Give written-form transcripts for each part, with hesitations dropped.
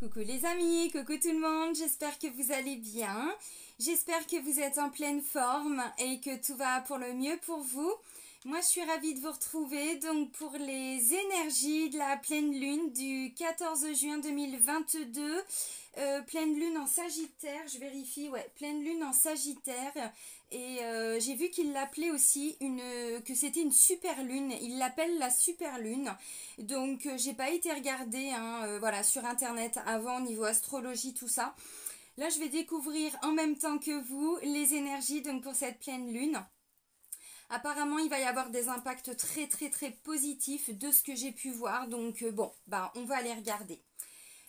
Coucou les amis, coucou tout le monde, j'espère que vous allez bien. J'espère que vous êtes en pleine forme et que tout va pour le mieux pour vous. Moi, je suis ravie de vous retrouver donc pour les énergies de la pleine lune du 14 juin 2022. Pleine lune en Sagittaire, je vérifie, ouais, pleine lune en Sagittaire. Et j'ai vu qu'il l'appelait aussi que c'était une super lune. Il l'appelle la super lune. Donc, j'ai pas été regarder voilà, sur internet avant niveau astrologie, tout ça. Là, je vais découvrir en même temps que vous les énergies donc pour cette pleine lune. Apparemment, il va y avoir des impacts très très très positifs de ce que j'ai pu voir. Donc bon, on va aller regarder.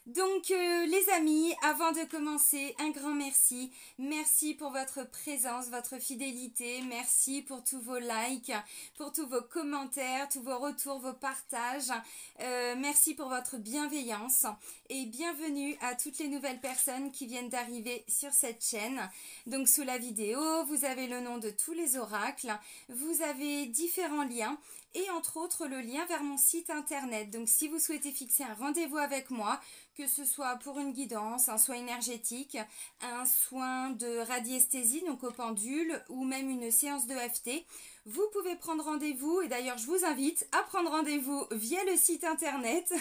Donc les amis, avant de commencer, un grand merci. Merci pour votre présence, votre fidélité. Merci pour tous vos likes, pour tous vos commentaires, tous vos retours, vos partages. Merci pour votre bienveillance. Et bienvenue à toutes les nouvelles personnes qui viennent d'arriver sur cette chaîne. Donc sous la vidéo, vous avez le nom de tous les oracles. Vous avez différents liens. Et entre autres le lien vers mon site internet. Donc si vous souhaitez fixer un rendez-vous avec moi, que ce soit pour une guidance, un soin énergétique, un soin de radiesthésie, donc au pendule, ou même une séance de FT, vous pouvez prendre rendez-vous. Et d'ailleurs, je vous invite à prendre rendez-vous via le site internet,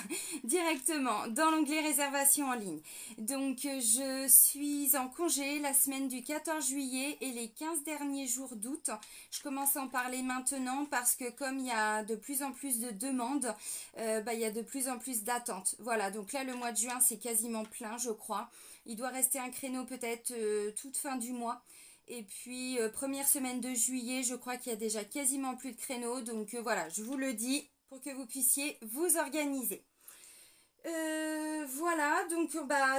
directement dans l'onglet réservation en ligne. Donc, je suis en congé la semaine du 14 juillet et les 15 derniers jours d'août. Je commence à en parler maintenant parce que comme il y a de plus en plus de demandes, il y a de plus en plus d'attentes. Voilà, donc là, le mois de juin, c'est quasiment plein, je crois. Il doit rester un créneau peut-être toute fin du mois. Et puis, première semaine de juillet, je crois qu'il y a déjà quasiment plus de créneaux. Donc voilà, je vous le dis pour que vous puissiez vous organiser. Voilà, donc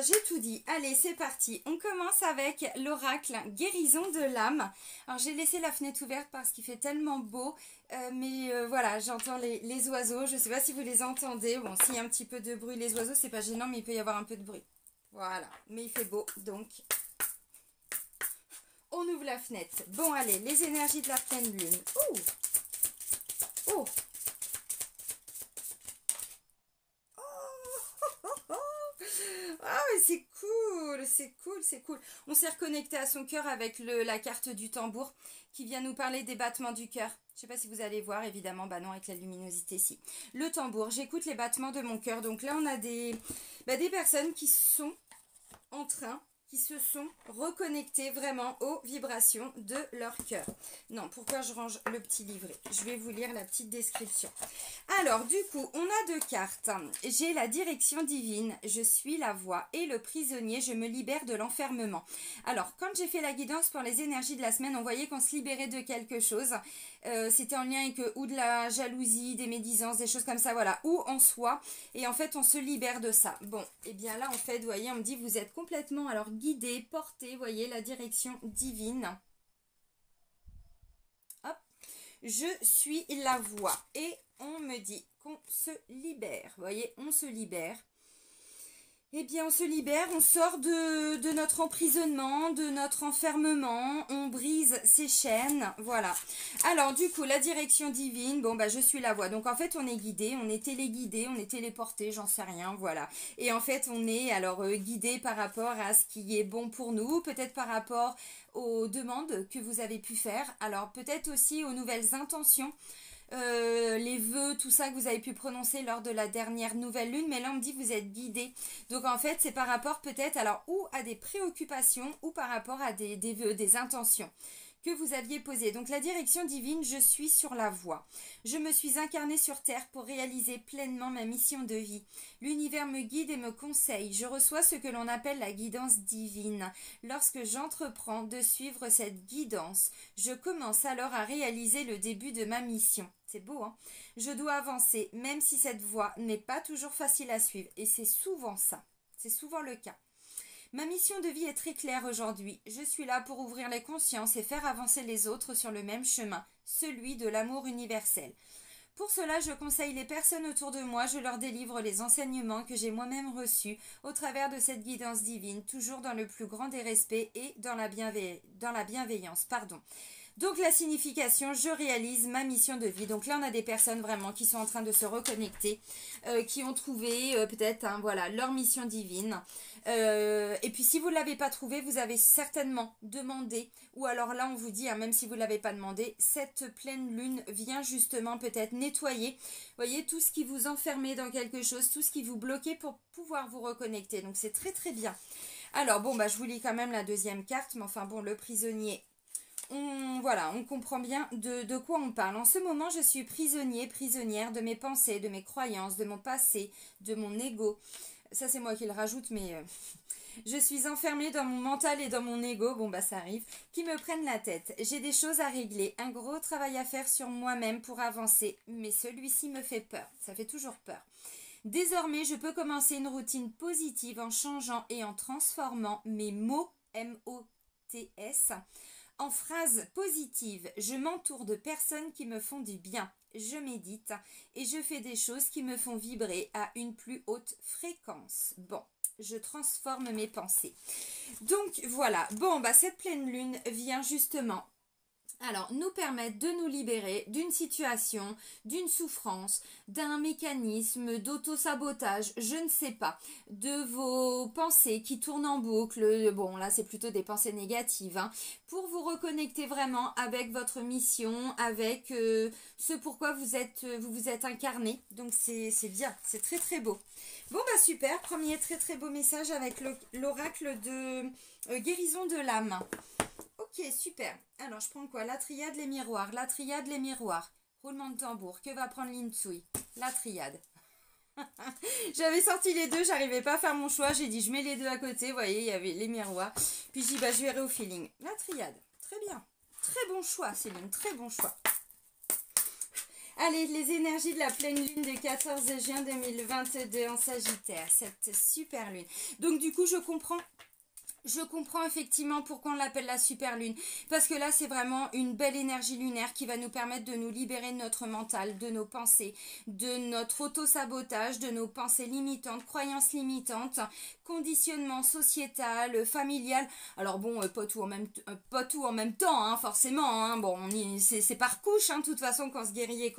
j'ai tout dit. Allez, c'est parti. On commence avec l'oracle guérison de l'âme. Alors, j'ai laissé la fenêtre ouverte parce qu'il fait tellement beau. Mais voilà, j'entends les oiseaux. Je ne sais pas si vous les entendez. Bon, s'il y a un petit peu de bruit, les oiseaux, c'est pas gênant, mais il peut y avoir un peu de bruit. Voilà, mais il fait beau, donc on ouvre la fenêtre. Bon, allez, les énergies de la pleine lune. Ouh. Oh. Ah, mais c'est cool, c'est cool, c'est cool. On s'est reconnecté à son cœur avec la carte du tambour qui vient nous parler des battements du cœur. Je ne sais pas si vous allez voir, évidemment, non, avec la luminosité, si. Le tambour, j'écoute les battements de mon cœur. Donc là, on a des personnes qui sont en train, qui se sont reconnectées vraiment aux vibrations de leur cœur. Non, pourquoi je range le petit livret? Je vais vous lire la petite description. Alors, du coup, on a deux cartes. J'ai la direction divine, je suis la voie, et le prisonnier, je me libère de l'enfermement. Alors, quand j'ai fait la guidance pour les énergies de la semaine, on voyait qu'on se libérait de quelque chose. C'était en lien avec ou de la jalousie, des médisances, des choses comme ça, voilà, ou en soi. Et en fait, on se libère de ça. Bon, et bien là, en fait, vous voyez, on me dit, vous êtes complètement, alors, guidé, porté, vous voyez, la direction divine. Hop, je suis la voie. Et on me dit qu'on se libère. Vous voyez, on se libère. Eh bien, on se libère, on sort de notre emprisonnement, de notre enfermement, on brise ses chaînes, voilà. Alors, du coup, la direction divine, je suis la voie. Donc, en fait, on est guidé, on est téléguidé, on est téléporté, j'en sais rien, voilà. Et en fait, on est alors guidé par rapport à ce qui est bon pour nous, peut-être par rapport aux demandes que vous avez pu faire, alors peut-être aussi aux nouvelles intentions. Les vœux, tout ça que vous avez pu prononcer lors de la dernière nouvelle lune, mais là on me dit que vous êtes guidé. Donc en fait c'est par rapport peut-être alors ou à des préoccupations ou par rapport à des vœux, des intentions que vous aviez posées. Donc la direction divine, je suis sur la voie. Je me suis incarnée sur terre pour réaliser pleinement ma mission de vie. L'univers me guide et me conseille. Je reçois ce que l'on appelle la guidance divine. Lorsque j'entreprends de suivre cette guidance, je commence alors à réaliser le début de ma mission. C'est beau, hein? Je dois avancer, même si cette voie n'est pas toujours facile à suivre. Et c'est souvent ça. C'est souvent le cas. Ma mission de vie est très claire aujourd'hui. Je suis là pour ouvrir les consciences et faire avancer les autres sur le même chemin, celui de l'amour universel. Pour cela, je conseille les personnes autour de moi, je leur délivre les enseignements que j'ai moi-même reçus au travers de cette guidance divine, toujours dans le plus grand des respects et dans la bienveillance. Donc la signification, je réalise ma mission de vie. Donc là, on a des personnes vraiment qui sont en train de se reconnecter, qui ont trouvé peut-être voilà, leur mission divine. Et puis si vous ne l'avez pas trouvé, vous avez certainement demandé, ou alors là on vous dit, hein, même si vous ne l'avez pas demandé, cette pleine lune vient justement peut-être nettoyer, voyez, tout ce qui vous enfermait dans quelque chose, tout ce qui vous bloquait pour pouvoir vous reconnecter. Donc c'est très très bien. Alors bon, bah je vous lis quand même la deuxième carte, mais enfin bon, le prisonnier... Voilà, on comprend bien de quoi on parle. En ce moment, je suis prisonnier, prisonnière de mes pensées, de mes croyances, de mon passé, de mon ego. Ça, c'est moi qui le rajoute, mais je suis enfermée dans mon mental et dans mon ego, bon bah ça arrive, qui me prennent la tête. J'ai des choses à régler, un gros travail à faire sur moi-même pour avancer, mais celui-ci me fait peur. Ça fait toujours peur. Désormais, je peux commencer une routine positive en changeant et en transformant mes mots, M-O-T-S, en phrases positives. Je m'entoure de personnes qui me font du bien. Je médite et je fais des choses qui me font vibrer à une plus haute fréquence. Bon, je transforme mes pensées. Donc voilà, bon bah cette pleine lune vient justement alors nous permettre de nous libérer d'une situation, d'une souffrance, d'un mécanisme d'auto-sabotage, je ne sais pas, de vos pensées qui tournent en boucle, bon là c'est plutôt des pensées négatives, hein, pour vous reconnecter vraiment avec votre mission, avec ce pourquoi vous vous êtes incarné, donc c'est bien, c'est très très beau. Bon bah super, premier très très beau message avec l'oracle de guérison de l'âme. Ok, super. Alors, je prends quoi? La triade, les miroirs. La triade, les miroirs. Roulement de tambour. Que va prendre Linsui? La triade. J'avais sorti les deux, j'arrivais pas à faire mon choix. J'ai dit, je mets les deux à côté. Vous voyez, il y avait les miroirs. Puis j'ai dit, bah, je verrai au feeling. La triade. Très bien. Très bon choix, Céline. Très bon choix. Allez, les énergies de la pleine lune du 14 juin 2022 en Sagittaire. Cette super lune. Donc, du coup, je comprends effectivement pourquoi on l'appelle la super lune. Parce que là, c'est vraiment une belle énergie lunaire qui va nous permettre de nous libérer de notre mental, de nos pensées, de notre auto-sabotage, de nos pensées limitantes, croyances limitantes, conditionnement sociétal, familial. Alors bon, pas tout en même temps, hein, forcément. Hein. Bon, c'est par couche, hein, de toute façon, qu'on se guérit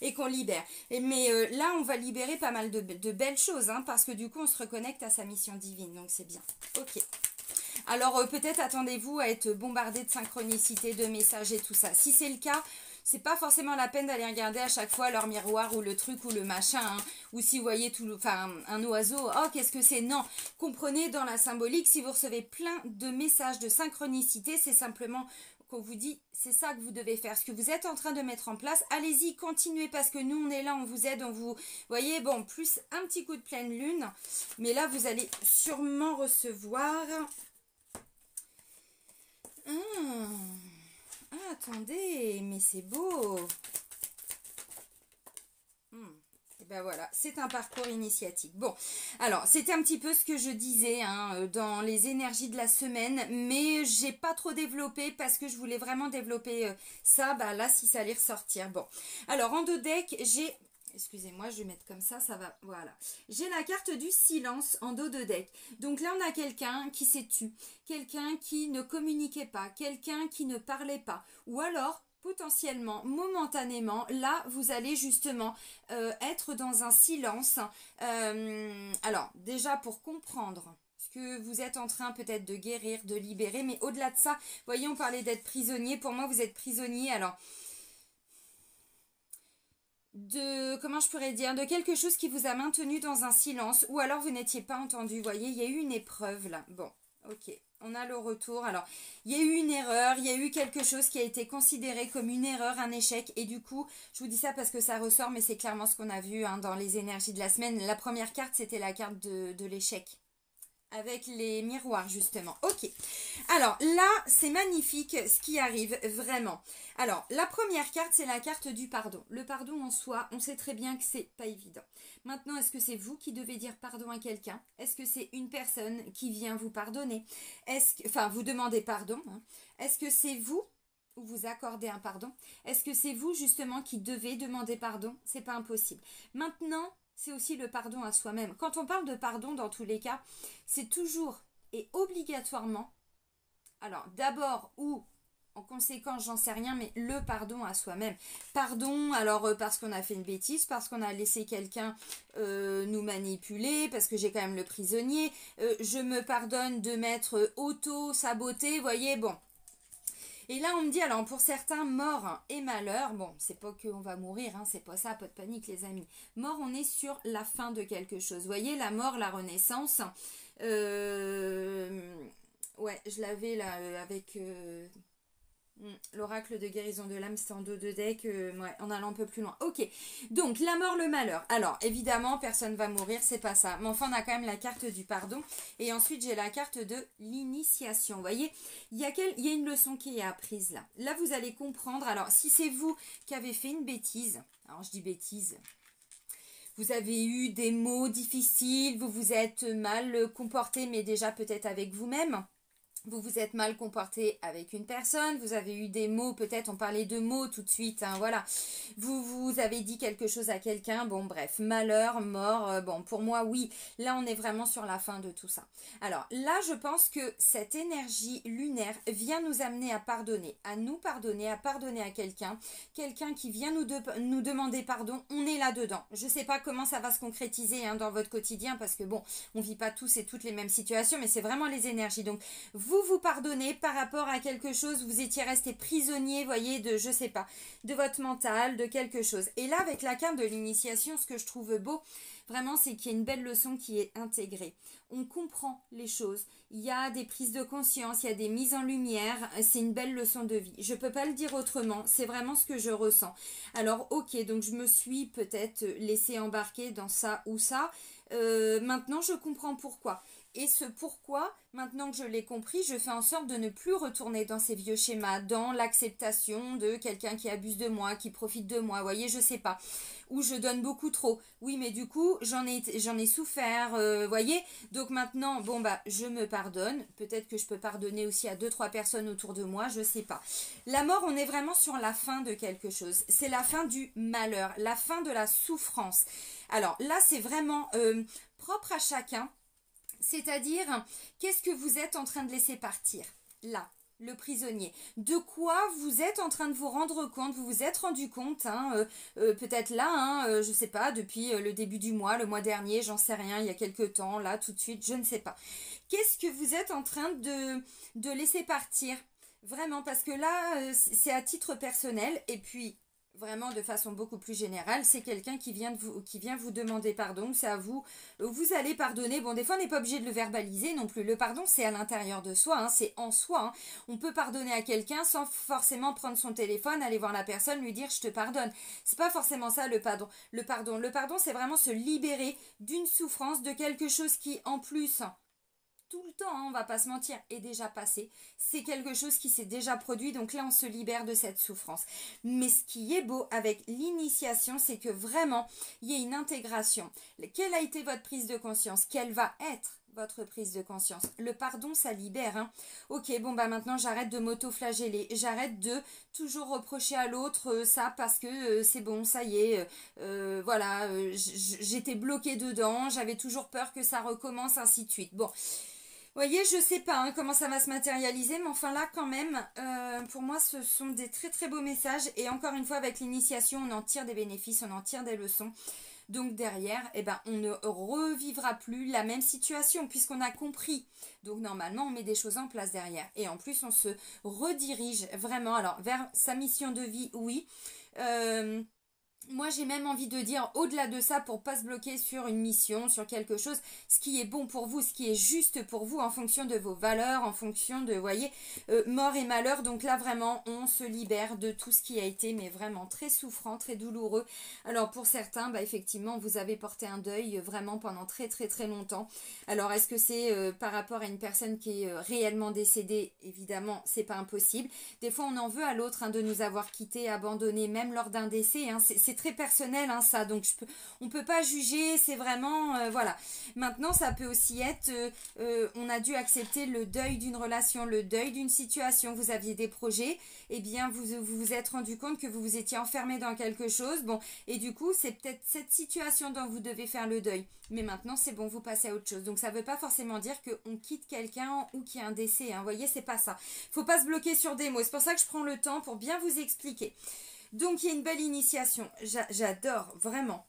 et qu'on libère. Mais là, on va libérer pas mal de belles choses, hein, parce que du coup, on se reconnecte à sa mission divine. Donc, c'est bien. Ok. Alors peut-être attendez-vous à être bombardé de synchronicité, de messages et tout ça. Si c'est le cas, c'est pas forcément la peine d'aller regarder à chaque fois leur miroir ou le truc ou le machin. Hein. Ou si vous voyez un oiseau, oh qu'est-ce que c'est? Non, comprenez dans la symbolique, si vous recevez plein de messages de synchronicité, c'est simplement qu'on vous dit, c'est ça que vous devez faire. Ce que vous êtes en train de mettre en place, allez-y, continuez parce que nous on est là, on vous aide, on vous... voyez, bon, plus un petit coup de pleine lune. Mais là, vous allez sûrement recevoir... attendez, mais c'est beau. Et ben voilà, c'est un parcours initiatique. Bon, alors, c'était un petit peu ce que je disais hein, dans les énergies de la semaine, mais j'ai pas trop développé parce que je voulais vraiment développer ça, bah là, si ça allait ressortir. Bon, alors, en deux decks, j'ai... Excusez-moi, je vais mettre comme ça va... Voilà. J'ai la carte du silence en dos de deck. Donc là, on a quelqu'un qui s'est tu, quelqu'un qui ne communiquait pas, quelqu'un qui ne parlait pas. Ou alors, potentiellement, momentanément, là, vous allez justement être dans un silence. Alors, déjà, pour comprendre ce que vous êtes en train peut-être de guérir, de libérer. Mais au-delà de ça, voyez, on parlait d'être prisonnier. Pour moi, vous êtes prisonnier. Alors... comment je pourrais dire, de quelque chose qui vous a maintenu dans un silence, ou alors vous n'étiez pas entendu, vous voyez, il y a eu une épreuve là, bon, ok, on a le retour, alors, il y a eu une erreur, il y a eu quelque chose qui a été considéré comme une erreur, un échec, et du coup, je vous dis ça parce que ça ressort, mais c'est clairement ce qu'on a vu hein, dans les énergies de la semaine, la première carte, c'était la carte de l'échec. Avec les miroirs justement. Ok. Alors là, c'est magnifique ce qui arrive vraiment. Alors, la première carte, c'est la carte du pardon. Le pardon en soi, on sait très bien que c'est pas évident. Maintenant, est-ce que c'est vous qui devez dire pardon à quelqu'un? Est-ce que c'est une personne qui vient vous pardonner? Enfin, vous demandez pardon. Hein. Est-ce que c'est vous ou vous accordez un pardon? Est-ce que c'est vous justement qui devez demander pardon? C'est pas impossible. Maintenant, c'est aussi le pardon à soi-même. Quand on parle de pardon, dans tous les cas, c'est toujours et obligatoirement, alors d'abord ou en conséquence, j'en sais rien, mais le pardon à soi-même. Pardon, alors parce qu'on a fait une bêtise, parce qu'on a laissé quelqu'un nous manipuler, parce que j'ai quand même le prisonnier. Je me pardonne de m'être auto-sabotée, voyez, bon. Et là, on me dit, alors pour certains, mort et malheur, bon, c'est pas qu'on va mourir, hein, c'est pas ça, pas de panique les amis. Mort, on est sur la fin de quelque chose. Vous voyez, la mort, la renaissance. Ouais, je l'avais là avec l'oracle de guérison de l'âme, c'était en dos de deck, ouais, en allant un peu plus loin. Ok, donc la mort, le malheur. Alors, évidemment, personne va mourir, c'est pas ça. Mais enfin, on a quand même la carte du pardon. Et ensuite, j'ai la carte de l'initiation. Vous voyez, il y a une leçon qui est apprise là. Là, vous allez comprendre. Alors, si c'est vous qui avez fait une bêtise, alors je dis bêtise, vous avez eu des mots difficiles, vous vous êtes mal comporté, mais déjà peut-être avec vous-même. Vous vous êtes mal comporté avec une personne, vous avez eu des mots, peut-être on parlait de mots tout de suite, hein, voilà. Vous avez dit quelque chose à quelqu'un, bon bref, malheur, mort, bon pour moi oui, là on est vraiment sur la fin de tout ça. Alors là je pense que cette énergie lunaire vient nous amener à pardonner, à pardonner à quelqu'un, quelqu'un qui vient nous demander pardon, on est là-dedans. Je sais pas comment ça va se concrétiser hein, dans votre quotidien parce que bon, on vit pas tous et toutes les mêmes situations, mais c'est vraiment les énergies, donc vous pardonnez par rapport à quelque chose, vous étiez resté prisonnier, voyez, de, je sais pas, de votre mental, de quelque chose. Et là, avec la carte de l'initiation, ce que je trouve beau, vraiment, c'est qu'il y a une belle leçon qui est intégrée. On comprend les choses, il y a des prises de conscience, il y a des mises en lumière, c'est une belle leçon de vie. Je peux pas le dire autrement, c'est vraiment ce que je ressens. Alors, ok, donc je me suis peut-être laissé embarquer dans ça ou ça. Maintenant, je comprends pourquoi. Et ce pourquoi, maintenant que je l'ai compris, je fais en sorte de ne plus retourner dans ces vieux schémas, dans l'acceptation de quelqu'un qui abuse de moi, qui profite de moi, vous voyez, je sais pas, ou je donne beaucoup trop. Oui, mais du coup, j'en ai souffert, voyez. Donc maintenant, bon bah, je me pardonne. Peut-être que je peux pardonner aussi à 2-3 personnes autour de moi, je sais pas. La mort, on est vraiment sur la fin de quelque chose. C'est la fin du malheur, la fin de la souffrance. Alors là, c'est vraiment propre à chacun. C'est-à-dire, qu'est-ce que vous êtes en train de laisser partir là, le prisonnier? De quoi vous êtes en train de vous rendre compte? Vous vous êtes rendu compte, hein, peut-être là, hein, je sais pas, depuis le début du mois, le mois dernier, j'en sais rien, il y a quelque temps, là, tout de suite, je ne sais pas. Qu'est-ce que vous êtes en train de laisser partir? Vraiment, parce que là, c'est à titre personnel, et puis vraiment de façon beaucoup plus générale, c'est quelqu'un qui vient vous demander pardon, c'est à vous, vous allez pardonner. Bon, des fois on n'est pas obligé de le verbaliser non plus, le pardon c'est à l'intérieur de soi, hein, c'est en soi, hein. On peut pardonner à quelqu'un sans forcément prendre son téléphone, aller voir la personne, lui dire je te pardonne, c'est pas forcément ça le pardon, le pardon c'est vraiment se libérer d'une souffrance, de quelque chose qui en plus tout le temps, hein, on va pas se mentir, est déjà passé. C'est quelque chose qui s'est déjà produit, donc là on se libère de cette souffrance. Mais ce qui est beau avec l'initiation, c'est que vraiment, il y a une intégration. Quelle a été votre prise de conscience? Quelle va être votre prise de conscience? Le pardon, ça libère. Hein. Ok, bon bah maintenant j'arrête de m'auto-flageller, j'arrête de toujours reprocher à l'autre ça parce que c'est bon, ça y est, voilà, j'étais bloquée dedans, j'avais toujours peur que ça recommence, ainsi de suite. Bon. Vous voyez, je sais pas hein, comment ça va se matérialiser, mais enfin là quand même, pour moi ce sont des très très beaux messages et encore une fois avec l'initiation on en tire des bénéfices, on en tire des leçons. Donc derrière, eh ben, on ne revivra plus la même situation puisqu'on a compris. Donc normalement on met des choses en place derrière et en plus on se redirige vraiment alors vers sa mission de vie, oui. Moi, j'ai même envie de dire, au-delà de ça, pour pas se bloquer sur une mission, sur quelque chose, ce qui est bon pour vous, ce qui est juste pour vous, en fonction de vos valeurs, en fonction de, vous voyez, mort et malheur. Donc là, vraiment, on se libère de tout ce qui a été, mais vraiment très souffrant, très douloureux. Alors, pour certains, bah, effectivement, vous avez porté un deuil vraiment pendant très, très, très longtemps. Alors, est-ce que c'est par rapport à une personne qui est réellement décédée? Évidemment, c'est pas impossible. Des fois, on en veut à l'autre hein, de nous avoir quittés, abandonnés, même lors d'un décès. Hein, c'est c'est très personnel hein, ça, donc on peut pas juger, c'est vraiment, voilà. Maintenant, ça peut aussi être, on a dû accepter le deuil d'une relation, le deuil d'une situation, vous aviez des projets, et bien vous vous êtes rendu compte que vous vous étiez enfermé dans quelque chose, bon, et du coup, c'est peut-être cette situation dont vous devez faire le deuil. Mais maintenant, c'est bon, vous passez à autre chose. Donc, ça ne veut pas forcément dire qu'on quitte quelqu'un ou qu'il y a un décès. Hein. Vous voyez, c'est pas ça. Faut pas se bloquer sur des mots. C'est pour ça que je prends le temps pour bien vous expliquer. Donc, il y a une belle initiation. J'adore, vraiment.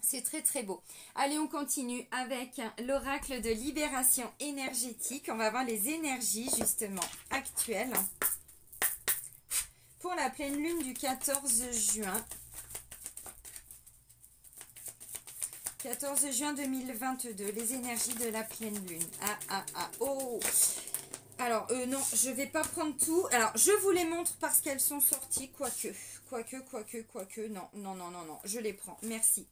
C'est très, très beau. Allez, on continue avec l'oracle de libération énergétique. On va voir les énergies, justement, actuelles. Pour la pleine lune du 14 juin. 14 juin 2022, les énergies de la pleine lune. Oh. Alors, non, je vais pas prendre tout. Alors, je vous les montre parce qu'elles sont sorties, quoique, non, je les prends, merci.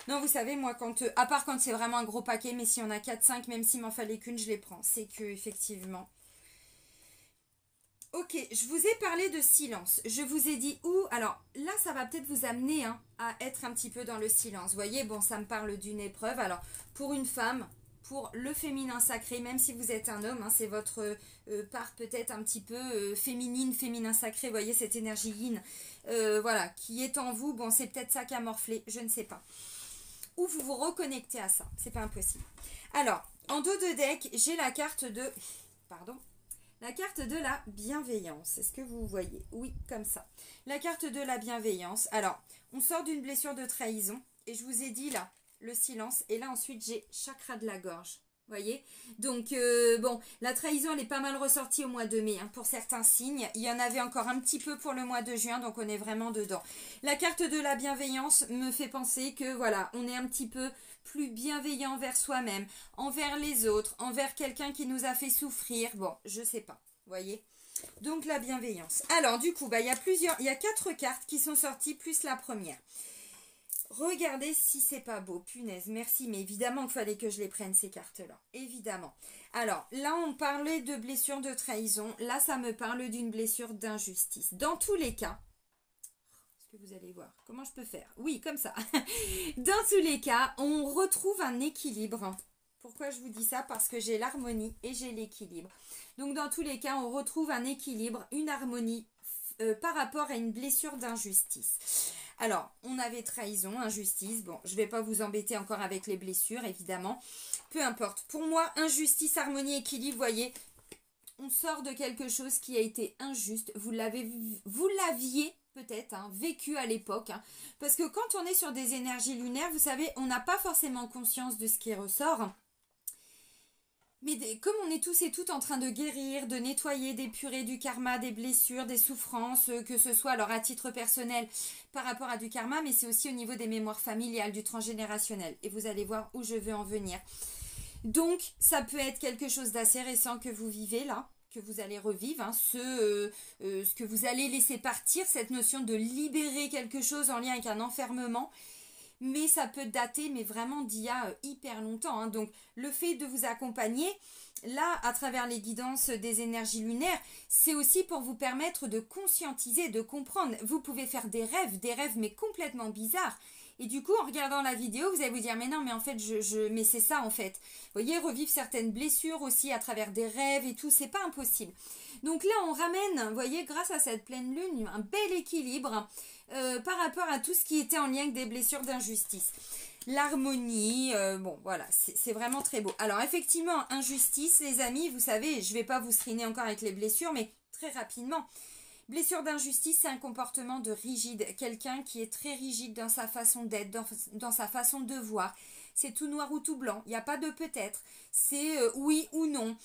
Non, vous savez, moi, à part quand c'est vraiment un gros paquet, mais si on a 4-5, même s'il m'en fallait qu'une, je les prends. C'est que, effectivement... Ok, je vous ai parlé de silence. Je vous ai dit où. Alors là, ça va peut-être vous amener hein, à être un petit peu dans le silence. Vous voyez, bon, ça me parle d'une épreuve. Alors, pour une femme, pour le féminin sacré, même si vous êtes un homme, hein, c'est votre part peut-être un petit peu féminine, féminin sacré. Vous voyez, cette énergie yin, voilà, qui est en vous. Bon, c'est peut-être ça qui a morflé, je ne sais pas. Ou vous vous reconnectez à ça, c'est pas impossible. Alors, en dos de deck, j'ai la carte de... Pardon. La carte de la bienveillance, est-ce que vous voyez? Oui, comme ça. La carte de la bienveillance. Alors, on sort d'une blessure de trahison. Et je vous ai dit là, le silence. Et là, ensuite, j'ai chakra de la gorge. Vous voyez? Donc, bon, la trahison, elle est pas mal ressortie au mois de mai. Hein, pour certains signes. Il y en avait encore un petit peu pour le mois de juin. Donc, on est vraiment dedans. La carte de la bienveillance me fait penser que, voilà, on est un petit peu... plus bienveillant envers soi-même, envers les autres, envers quelqu'un qui nous a fait souffrir. Bon, je sais pas, vous voyez. Donc la bienveillance. Alors du coup, il y a 4 cartes qui sont sorties, plus la première. Regardez si c'est pas beau, punaise, merci, mais évidemment qu'il fallait que je les prenne ces cartes-là, évidemment. Alors, là on parlait de blessure de trahison, là ça me parle d'une blessure d'injustice. Dans tous les cas, que vous allez voir. Comment je peux faire? Oui, comme ça. Dans tous les cas, on retrouve un équilibre. Pourquoi je vous dis ça? Parce que j'ai l'harmonie et j'ai l'équilibre. Donc, dans tous les cas, on retrouve un équilibre, une harmonie par rapport à une blessure d'injustice. Alors, on avait trahison, injustice. Bon, je ne vais pas vous embêter encore avec les blessures, évidemment. Peu importe. Pour moi, injustice, harmonie, équilibre, vous voyez, on sort de quelque chose qui a été injuste. Vous l'aviez peut-être vécu à l'époque. Hein, parce que quand on est sur des énergies lunaires, vous savez, on n'a pas forcément conscience de ce qui ressort. Mais comme on est tous et toutes en train de guérir, de nettoyer, d'épurer du karma, des blessures, des souffrances, que ce soit alors à titre personnel par rapport à du karma, mais c'est aussi au niveau des mémoires familiales, du transgénérationnel. Et vous allez voir où je veux en venir. Donc, ça peut être quelque chose d'assez récent que vous vivez là, que vous allez revivre, hein, ce que vous allez laisser partir, cette notion de libérer quelque chose en lien avec un enfermement. Mais ça peut dater, mais vraiment d'il y a hyper longtemps. Hein. Donc, le fait de vous accompagner, là, à travers les guidances des énergies lunaires, c'est aussi pour vous permettre de conscientiser, de comprendre. Vous pouvez faire des rêves mais complètement bizarres. Et du coup, en regardant la vidéo, vous allez vous dire, mais non, mais en fait, mais c'est ça, en fait. Vous voyez, revivre certaines blessures aussi à travers des rêves et tout, c'est pas impossible. Donc là, on ramène, vous voyez, grâce à cette pleine lune, un bel équilibre par rapport à tout ce qui était en lien avec des blessures d'injustice. L'harmonie, bon, voilà, c'est vraiment très beau. Alors, effectivement, injustice, les amis, vous savez, je vais pas vous seriner encore avec les blessures, mais très rapidement. Blessure d'injustice, c'est un comportement de rigide. Quelqu'un qui est très rigide dans sa façon d'être, dans sa façon de voir. C'est tout noir ou tout blanc. Il n'y a pas de peut-être. C'est oui ou non.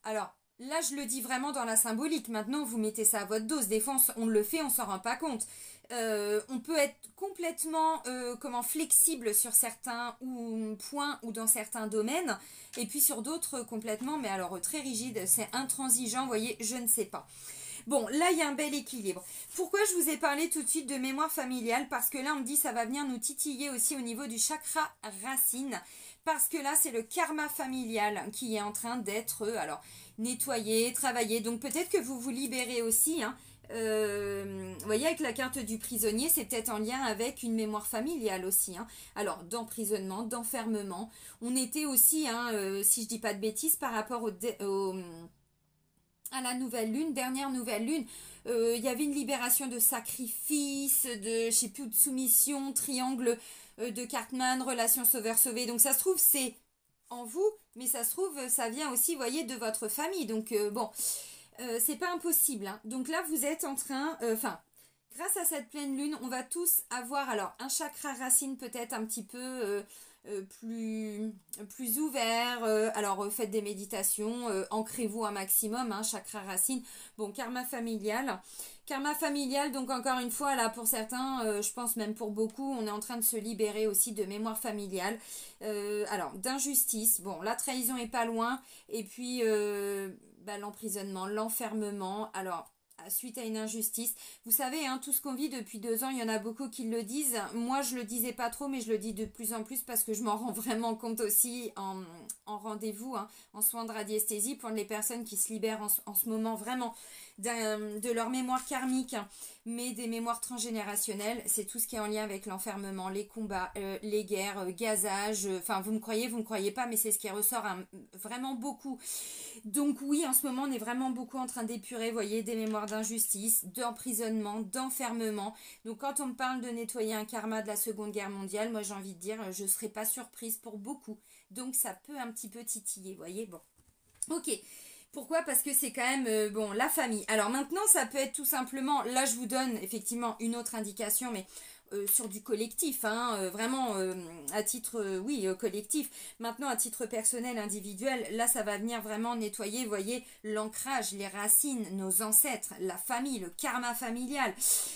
Alors, là, je le dis vraiment dans la symbolique. Maintenant, vous mettez ça à votre dose. Des fois, on le fait, on ne s'en rend pas compte. On peut être complètement flexible sur certains points ou dans certains domaines. Et puis sur d'autres, complètement, mais alors très rigide. C'est intransigeant, vous voyez, je ne sais pas. Bon, là, il y a un bel équilibre. Pourquoi je vous ai parlé tout de suite de mémoire familiale? Parce que là, on me dit ça va venir nous titiller aussi au niveau du chakra racine. Parce que là, c'est le karma familial qui est en train d'être nettoyé, travaillé. Donc, peut-être que vous vous libérez aussi. Hein, Vous voyez, avec la carte du prisonnier, c'est peut-être en lien avec une mémoire familiale aussi. Hein. Alors, d'emprisonnement, d'enfermement. On était aussi, hein, si je dis pas de bêtises, par rapport à la nouvelle lune, dernière nouvelle lune, il y avait une libération de sacrifice, de, je sais plus, de soumission, triangle de Cartman, relation sauveur-sauvé. Donc ça se trouve, c'est en vous, mais ça se trouve, ça vient aussi, vous voyez, de votre famille. Donc bon, c'est pas impossible. Hein. Donc là, vous êtes en train, enfin, grâce à cette pleine lune, on va tous avoir, alors, un chakra racine peut-être un petit peu plus ouvert. Alors, faites des méditations, ancrez-vous un maximum, hein, chakra racine. Bon, karma familial. Karma familial, donc encore une fois, là, pour certains, je pense même pour beaucoup, on est en train de se libérer aussi de mémoire familiale. Alors, d'injustice. Bon, la trahison est pas loin. Et puis, l'emprisonnement, l'enfermement. Alors, suite à une injustice. Vous savez, hein, tout ce qu'on vit depuis 2 ans, il y en a beaucoup qui le disent. Moi, je le disais pas trop, mais je le dis de plus en plus parce que je m'en rends vraiment compte aussi en rendez-vous, hein, en soins de radiesthésie pour les personnes qui se libèrent en ce moment vraiment de leur mémoire karmique, hein, mais des mémoires transgénérationnelles. C'est tout ce qui est en lien avec l'enfermement, les combats, les guerres, gazage. Enfin, vous me croyez pas, mais c'est ce qui ressort hein, vraiment beaucoup. Donc oui, en ce moment, on est vraiment beaucoup en train d'épurer, vous voyez, des mémoires d'injustice, d'emprisonnement, d'enfermement. Donc quand on me parle de nettoyer un karma de la Seconde Guerre mondiale, moi j'ai envie de dire, je ne serais pas surprise pour beaucoup. Donc ça peut un petit peu titiller, vous voyez, bon. Ok. Pourquoi? Parce que c'est quand même, bon, la famille. Alors maintenant, ça peut être tout simplement, là je vous donne effectivement une autre indication, mais sur du collectif, hein, vraiment à titre, oui, collectif. Maintenant, à titre personnel, individuel, là, ça va venir vraiment nettoyer, vous voyez, l'ancrage, les racines, nos ancêtres, la famille, le karma familial.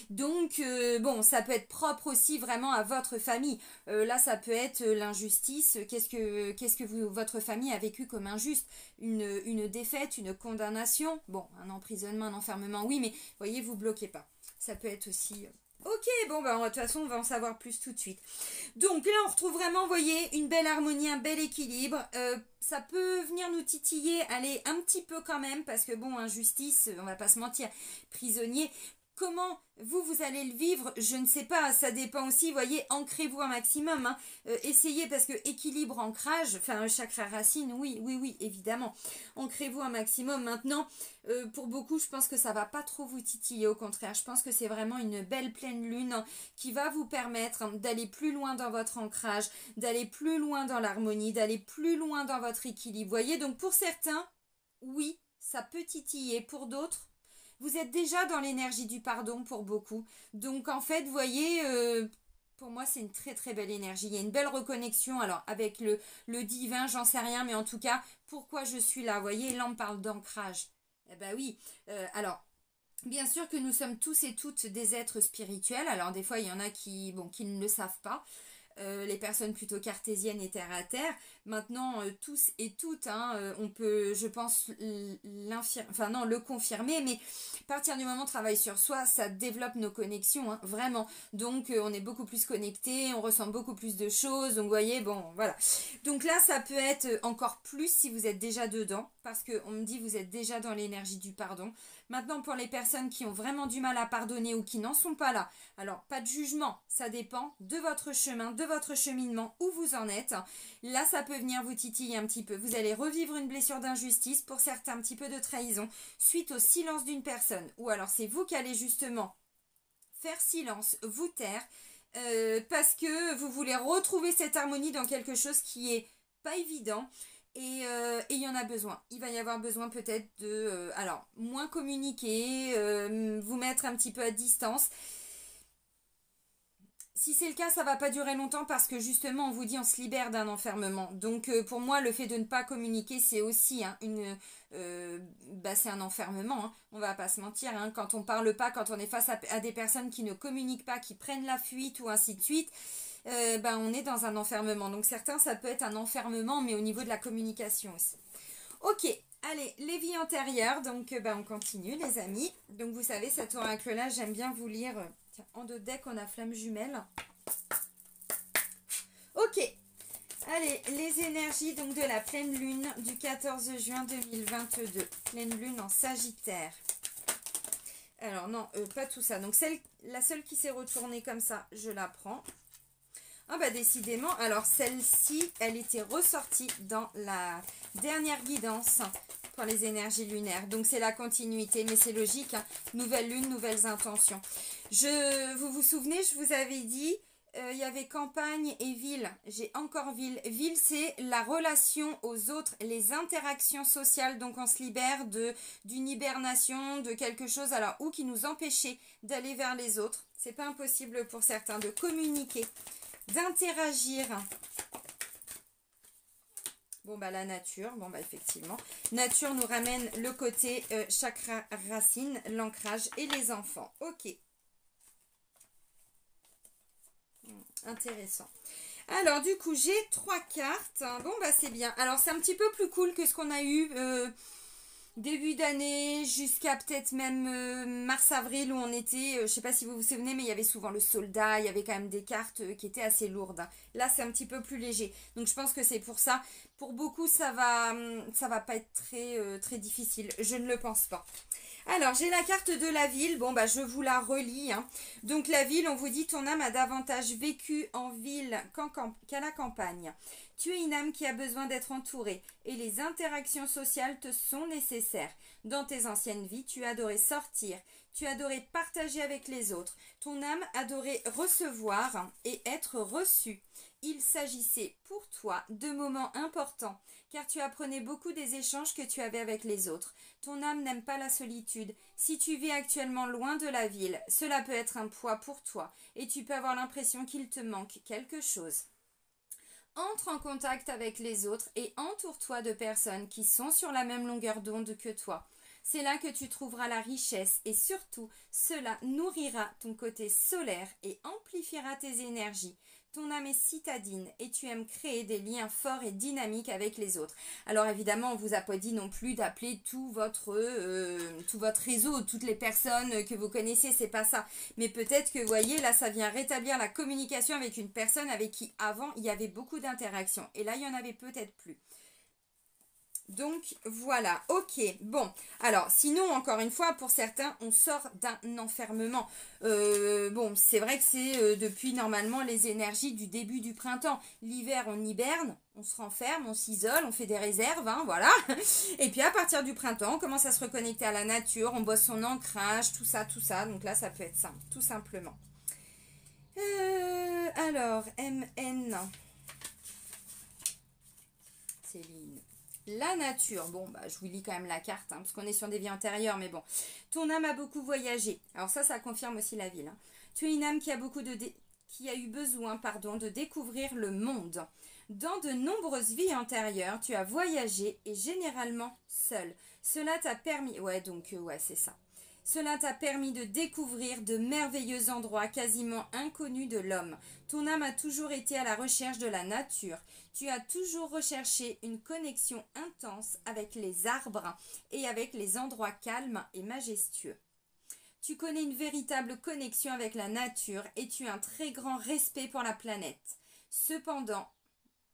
Donc, bon, ça peut être propre aussi vraiment à votre famille. Là, ça peut être l'injustice. Qu'est-ce que votre famille a vécu comme injuste? Une défaite, une condamnation. Bon, un emprisonnement, un enfermement, oui, mais voyez, vous bloquez pas. Ça peut être aussi... Ok, bon, de toute façon, on va en savoir plus tout de suite. Donc là, on retrouve vraiment, vous voyez, une belle harmonie, un bel équilibre. Ça peut venir nous titiller, allez, un petit peu quand même, parce que bon, injustice, on va pas se mentir, prisonnier. Comment vous allez le vivre, je ne sais pas, ça dépend aussi, vous voyez, ancrez-vous un maximum, hein. Essayez, parce que équilibre, ancrage, enfin, chakra racine, oui, évidemment, ancrez-vous un maximum. Maintenant, pour beaucoup, je pense que ça va pas trop vous titiller, au contraire, je pense que c'est vraiment une belle pleine lune hein, qui va vous permettre d'aller plus loin dans votre ancrage, d'aller plus loin dans l'harmonie, d'aller plus loin dans votre équilibre, vous voyez, donc pour certains, oui, ça peut titiller, pour d'autres, vous êtes déjà dans l'énergie du pardon pour beaucoup. Donc en fait, vous voyez, pour moi, c'est une très très belle énergie. Il y a une belle reconnexion. Alors avec le divin, j'en sais rien, mais en tout cas, pourquoi je suis là? Vous voyez, là on parle d'ancrage. Eh ben oui. Alors, bien sûr que nous sommes tous et toutes des êtres spirituels. Alors des fois, il y en a qui ne le savent pas. Les personnes plutôt cartésiennes et terre à terre. Maintenant, tous et toutes, hein, on peut, je pense, le confirmer, mais à partir du moment où on travaille sur soi, ça développe nos connexions, hein, vraiment. Donc, on est beaucoup plus connecté, on ressent beaucoup plus de choses. Donc, vous voyez, bon, voilà. Donc là, ça peut être encore plus si vous êtes déjà dedans, parce qu'on me dit vous êtes déjà dans l'énergie du pardon. Maintenant, pour les personnes qui ont vraiment du mal à pardonner ou qui n'en sont pas là, alors pas de jugement, ça dépend de votre chemin, de votre cheminement, où vous en êtes. Là, ça peut venir vous titiller un petit peu. Vous allez revivre une blessure d'injustice, pour certains un petit peu de trahison, suite au silence d'une personne. Ou alors c'est vous qui allez justement faire silence, vous taire, parce que vous voulez retrouver cette harmonie dans quelque chose qui est pas évident. Et il y en a besoin. Il va y avoir besoin peut-être de, alors, moins communiquer, vous mettre un petit peu à distance. Si c'est le cas, ça va pas durer longtemps parce que justement, on vous dit on se libère d'un enfermement. Donc pour moi, le fait de ne pas communiquer, c'est aussi hein, c'est un enfermement. Hein. On va pas se mentir. Hein. Quand on parle pas, quand on est face à des personnes qui ne communiquent pas, qui prennent la fuite ou ainsi de suite, on est dans un enfermement. Donc certains, ça peut être un enfermement, mais au niveau de la communication aussi. Ok, allez, les vies antérieures. Donc on continue les amis. Donc vous savez, cet oracle-là, j'aime bien vous lire. Tiens, en deux decks, on a flamme jumelle. Ok, allez, les énergies donc de la pleine lune du 14 juin 2022. Pleine lune en Sagittaire. Alors non, pas tout ça. Donc la seule qui s'est retournée comme ça, je la prends. Ah bah décidément, alors celle-ci, elle était ressortie dans la dernière guidance pour les énergies lunaires. Donc c'est la continuité, mais c'est logique, hein. Nouvelle lune, nouvelles intentions. Vous vous souvenez, je vous avais dit, il y avait campagne et ville. J'ai encore ville. Ville, c'est la relation aux autres, les interactions sociales. Donc on se libère d'une hibernation, de quelque chose, alors ou qui nous empêchait d'aller vers les autres. C'est pas impossible pour certains de communiquer, d'interagir. Bon bah la nature, bon bah effectivement, nature nous ramène le côté chakra racine, l'ancrage et les enfants. Ok. Intéressant. Alors du coup j'ai 3 cartes. Bon bah c'est bien. Alors c'est un petit peu plus cool que ce qu'on a eu début d'année jusqu'à peut-être même mars-avril où on était, je sais pas si vous vous souvenez, mais il y avait souvent le soldat, il y avait quand même des cartes qui étaient assez lourdes. Là c'est un petit peu plus léger. Donc je pense que c'est pour ça. Pour beaucoup ça va pas être très difficile. Je ne le pense pas. Alors, j'ai la carte de la ville. Bon, bah, je vous la relis, hein. Donc, la ville, on vous dit, ton âme a davantage vécu en ville qu'à la campagne. Tu es une âme qui a besoin d'être entourée et les interactions sociales te sont nécessaires. Dans tes anciennes vies, tu adorais sortir, tu adorais partager avec les autres. Ton âme adorait recevoir et être reçue. Il s'agissait pour toi de moments importants, car tu apprenais beaucoup des échanges que tu avais avec les autres. Ton âme n'aime pas la solitude. Si tu vis actuellement loin de la ville, cela peut être un poids pour toi et tu peux avoir l'impression qu'il te manque quelque chose. Entre en contact avec les autres et entoure-toi de personnes qui sont sur la même longueur d'onde que toi. C'est là que tu trouveras la richesse et surtout, cela nourrira ton côté solaire et amplifiera tes énergies. Ton âme est citadine et tu aimes créer des liens forts et dynamiques avec les autres. Alors évidemment, on ne vous a pas dit non plus d'appeler tout votre réseau, toutes les personnes que vous connaissez, c'est pas ça. Mais peut-être que, vous voyez, là, ça vient rétablir la communication avec une personne avec qui, avant, il y avait beaucoup d'interactions. Et là, il y en avait peut-être plus. Donc voilà, ok, bon, alors sinon encore une fois pour certains on sort d'un enfermement. Bon c'est vrai que c'est depuis normalement les énergies du début du printemps. L'hiver on hiberne, on se renferme, on s'isole, on fait des réserves, hein, voilà. Et puis à partir du printemps on commence à se reconnecter à la nature, on bosse son ancrage, tout ça, donc là ça peut être simple, tout simplement. Alors, MN, Céline. La nature, bon, bah, je vous lis quand même la carte, hein, parce qu'on est sur des vies antérieures, mais bon. Ton âme a beaucoup voyagé. Alors ça confirme aussi la ville. Hein. Tu es une âme qui a qui a eu besoin, de découvrir le monde. Dans de nombreuses vies antérieures, tu as voyagé et généralement seul. Cela t'a permis... Ouais, donc, ouais, c'est ça. Cela t'a permis de découvrir de merveilleux endroits quasiment inconnus de l'homme. Ton âme a toujours été à la recherche de la nature. Tu as toujours recherché une connexion intense avec les arbres et avec les endroits calmes et majestueux. Tu connais une véritable connexion avec la nature et tu as un très grand respect pour la planète. Cependant,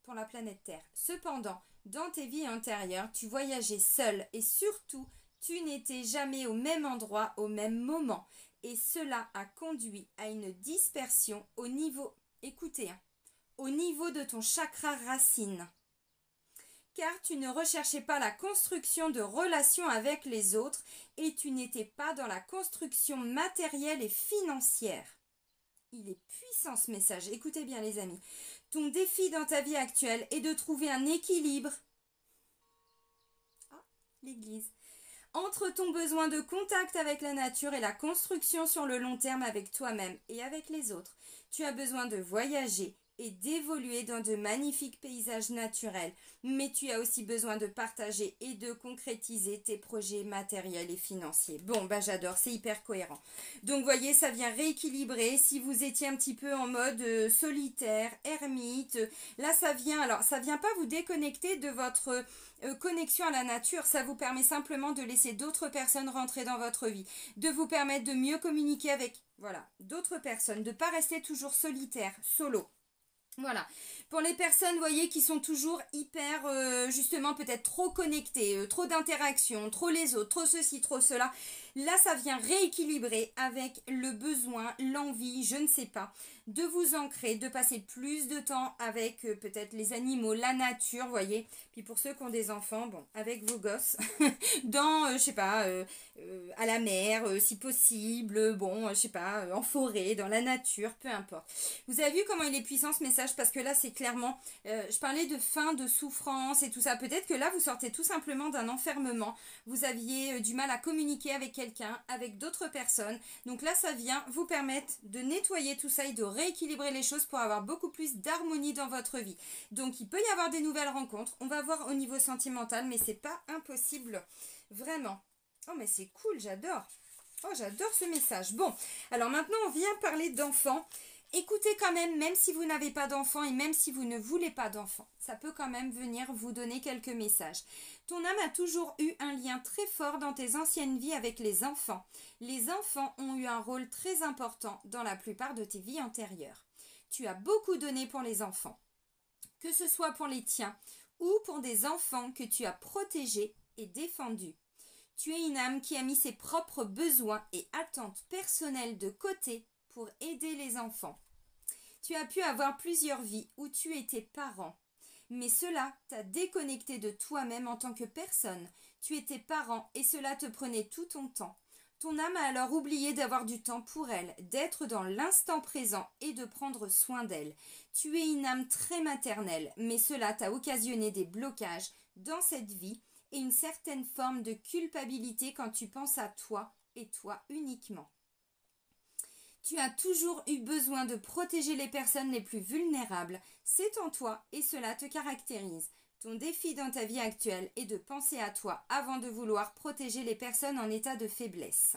pour la planète Terre. Cependant, dans tes vies antérieures, tu voyageais seul et surtout, tu n'étais jamais au même endroit au même moment. Et cela a conduit à une dispersion au niveau, écoutez, hein, au niveau de ton chakra racine. Car tu ne recherchais pas la construction de relations avec les autres et tu n'étais pas dans la construction matérielle et financière. Il est puissant ce message, écoutez bien les amis. Ton défi dans ta vie actuelle est de trouver un équilibre. Ah, l'église. Entre ton besoin de contact avec la nature et la construction sur le long terme avec toi-même et avec les autres. Tu as besoin de voyager et d'évoluer dans de magnifiques paysages naturels, mais tu as aussi besoin de partager et de concrétiser tes projets matériels et financiers. Bon, bah j'adore, c'est hyper cohérent. Donc, voyez, ça vient rééquilibrer. Si vous étiez un petit peu en mode solitaire, ermite, là, ça vient pas vous déconnecter de votre connexion à la nature. Ça vous permet simplement de laisser d'autres personnes rentrer dans votre vie, de vous permettre de mieux communiquer avec, voilà, d'autres personnes, de ne pas rester toujours solitaire, solo. Voilà, pour les personnes, vous voyez, qui sont toujours hyper, justement, peut-être trop connectées, trop d'interactions, trop les autres, trop ceci, trop cela, là, ça vient rééquilibrer avec le besoin, l'envie, je ne sais pas, de vous ancrer, de passer plus de temps avec peut-être les animaux, la nature, vous voyez. Puis pour ceux qui ont des enfants, bon, avec vos gosses, dans, je sais pas, à la mer, si possible, bon, je sais pas, en forêt, dans la nature, peu importe. Vous avez vu comment il est puissant ce message? Parce que là, c'est clairement, je parlais de faim, de souffrance et tout ça. Peut-être que là, vous sortez tout simplement d'un enfermement. Vous aviez du mal à communiquer avec quelqu'un, avec d'autres personnes. Donc là, ça vient vous permettre de nettoyer tout ça et de rééquilibrer les choses pour avoir beaucoup plus d'harmonie dans votre vie. Donc, il peut y avoir des nouvelles rencontres. On va voir au niveau sentimental, mais c'est pas impossible. Vraiment. Oh, mais c'est cool, j'adore. Oh, j'adore ce message. Bon, alors maintenant, on vient parler d'enfants. Écoutez quand même, même si vous n'avez pas d'enfants et même si vous ne voulez pas d'enfants, ça peut quand même venir vous donner quelques messages. Ton âme a toujours eu un lien très fort dans tes anciennes vies avec les enfants. Les enfants ont eu un rôle très important dans la plupart de tes vies antérieures. Tu as beaucoup donné pour les enfants, que ce soit pour les tiens ou pour des enfants que tu as protégés et défendus. Tu es une âme qui a mis ses propres besoins et attentes personnelles de côté pour aider les enfants. Tu as pu avoir plusieurs vies où tu étais parent, mais cela t'a déconnecté de toi-même en tant que personne. Tu étais parent et cela te prenait tout ton temps. Ton âme a alors oublié d'avoir du temps pour elle, d'être dans l'instant présent et de prendre soin d'elle. Tu es une âme très maternelle, mais cela t'a occasionné des blocages dans cette vie et une certaine forme de culpabilité quand tu penses à toi et toi uniquement. Tu as toujours eu besoin de protéger les personnes les plus vulnérables. C'est en toi et cela te caractérise. Ton défi dans ta vie actuelle est de penser à toi avant de vouloir protéger les personnes en état de faiblesse.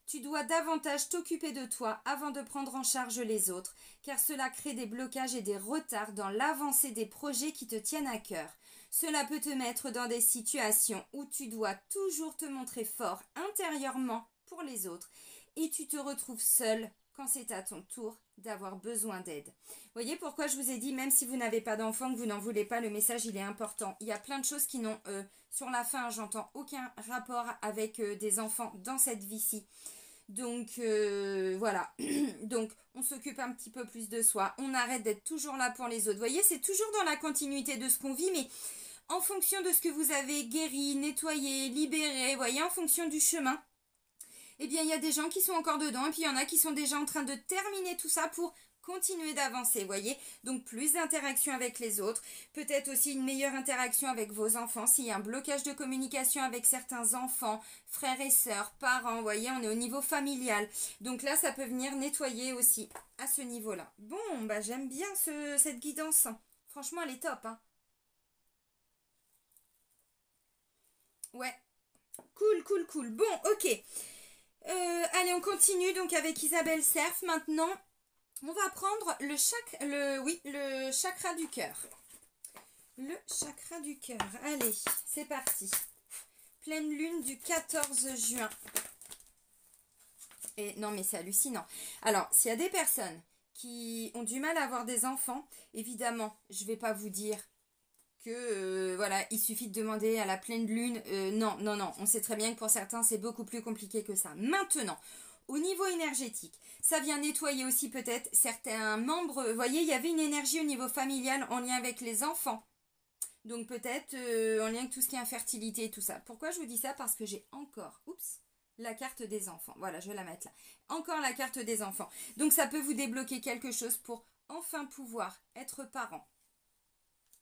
Tu dois davantage t'occuper de toi avant de prendre en charge les autres, car cela crée des blocages et des retards dans l'avancée des projets qui te tiennent à cœur. Cela peut te mettre dans des situations où tu dois toujours te montrer fort intérieurement pour les autres et tu te retrouves seul quand c'est à ton tour d'avoir besoin d'aide. Voyez pourquoi je vous ai dit, même si vous n'avez pas d'enfant, que vous n'en voulez pas, le message il est important. Il y a plein de choses qui n'ont, sur la fin, j'entends aucun rapport avec des enfants dans cette vie-ci. Donc voilà, donc on s'occupe un petit peu plus de soi, on arrête d'être toujours là pour les autres. Vous voyez, c'est toujours dans la continuité de ce qu'on vit, mais en fonction de ce que vous avez guéri, nettoyé, libéré, vous voyez, en fonction du chemin, eh bien il y a des gens qui sont encore dedans et puis il y en a qui sont déjà en train de terminer tout ça pour continuer d'avancer, vous voyez. Donc plus d'interaction avec les autres, peut-être aussi une meilleure interaction avec vos enfants. S'il y a un blocage de communication avec certains enfants, frères et sœurs, parents, vous voyez, on est au niveau familial. Donc là, ça peut venir nettoyer aussi à ce niveau-là. Bon, bah j'aime bien cette guidance. Franchement, elle est top, hein. Ouais, cool, cool, cool. Bon, ok. Allez, on continue donc avec Isabelle Serf maintenant. On va prendre le chakra du cœur. Le chakra du cœur. Allez, c'est parti. Pleine lune du 14 juin. Et non, mais c'est hallucinant. Alors, s'il y a des personnes qui ont du mal à avoir des enfants, évidemment, je ne vais pas vous dire que voilà, il suffit de demander à la pleine lune. Non, non, non. On sait très bien que pour certains, c'est beaucoup plus compliqué que ça. Maintenant, au niveau énergétique, ça vient nettoyer aussi peut-être certains membres. Vous voyez, il y avait une énergie au niveau familial en lien avec les enfants. Donc peut-être en lien avec tout ce qui est infertilité et tout ça. Pourquoi je vous dis ça? Parce que j'ai encore, la carte des enfants. Voilà, je vais la mettre là. Encore la carte des enfants. Donc ça peut vous débloquer quelque chose pour enfin pouvoir être parent.